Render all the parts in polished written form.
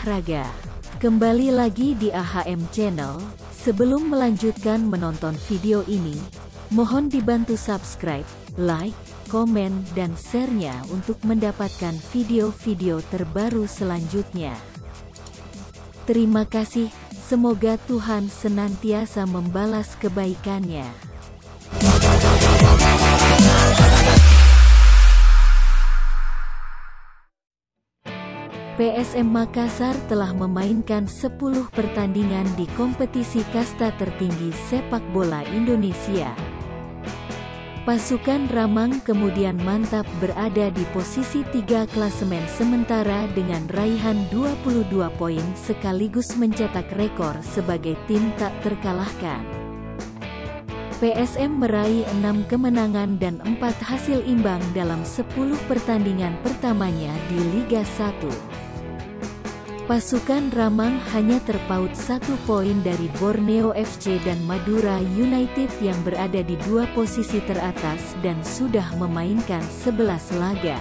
olahraga. Kembali lagi di AHM Channel. Sebelum melanjutkan menonton video ini, mohon dibantu subscribe, like, komen, dan share-nya untuk mendapatkan video-video terbaru selanjutnya. Terima kasih, semoga Tuhan senantiasa membalas kebaikannya. PSM Makassar telah memainkan 10 pertandingan di kompetisi kasta tertinggi sepak bola Indonesia. Pasukan Ramang kemudian mantap berada di posisi 3 klasemen sementara dengan raihan 22 poin sekaligus mencetak rekor sebagai tim tak terkalahkan. PSM meraih 6 kemenangan dan 4 hasil imbang dalam 10 pertandingan pertamanya di Liga 1. Pasukan Ramang hanya terpaut 1 poin dari Borneo FC dan Madura United yang berada di 2 posisi teratas dan sudah memainkan 11 laga.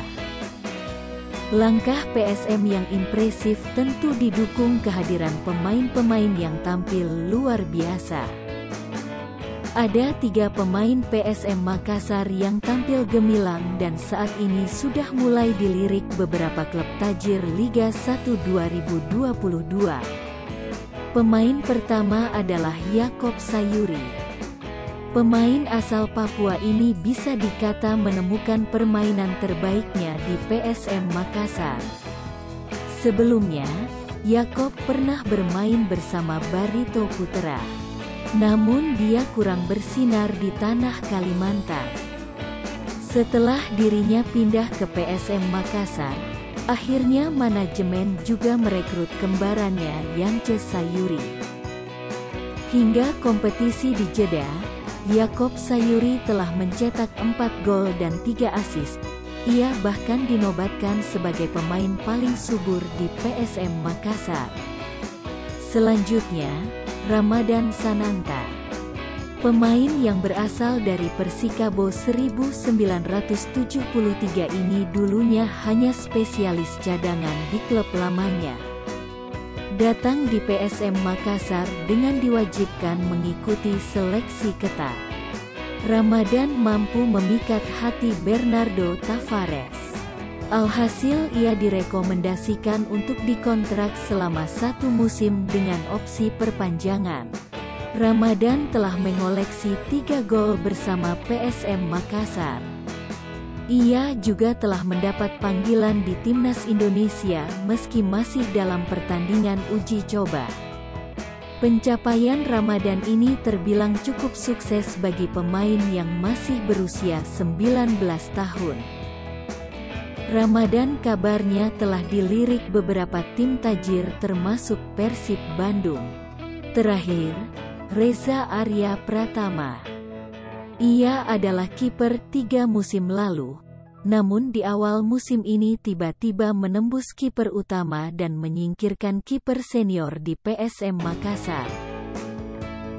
Langkah PSM yang impresif tentu didukung kehadiran pemain-pemain yang tampil luar biasa. Ada 3 pemain PSM Makassar yang tampil gemilang dan saat ini sudah mulai dilirik beberapa klub tajir Liga 1 2022. Pemain pertama adalah Yaakob Sayuri. Pemain asal Papua ini bisa dikata menemukan permainan terbaiknya di PSM Makassar. Sebelumnya, Yaakob pernah bermain bersama Barito Putra. Namun dia kurang bersinar di tanah Kalimantan. Setelah dirinya pindah ke PSM Makassar, akhirnya manajemen juga merekrut kembarannya Yance Sayuri. Hingga kompetisi di Jeddah, Yaakob Sayuri telah mencetak 4 gol dan 3 assist. Ia bahkan dinobatkan sebagai pemain paling subur di PSM Makassar. Selanjutnya, Ramadan Sananta. Pemain yang berasal dari Persikabo 1973 ini dulunya hanya spesialis cadangan di klub lamanya. Datang di PSM Makassar dengan diwajibkan mengikuti seleksi ketat. Ramadan mampu memikat hati Bernardo Tavares. Alhasil ia direkomendasikan untuk dikontrak selama 1 musim dengan opsi perpanjangan. Ramadan telah mengoleksi 3 gol bersama PSM Makassar. Ia juga telah mendapat panggilan di Timnas Indonesia meski masih dalam pertandingan uji coba. Pencapaian Ramadan ini terbilang cukup sukses bagi pemain yang masih berusia 19 tahun. Ramadan kabarnya telah dilirik beberapa tim tajir termasuk Persib Bandung. Terakhir, Reza Arya Pratama. Ia adalah kiper 3 musim lalu, namun di awal musim ini tiba-tiba menembus kiper utama dan menyingkirkan kiper senior di PSM Makassar.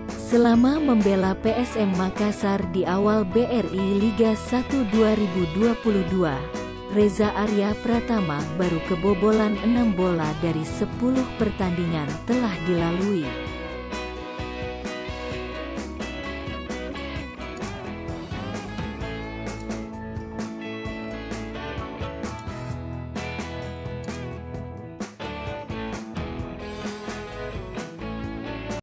Selama membela PSM Makassar di awal BRI Liga 1 2022, Reza Arya Pratama baru kebobolan 6 bola dari 10 pertandingan telah dilalui.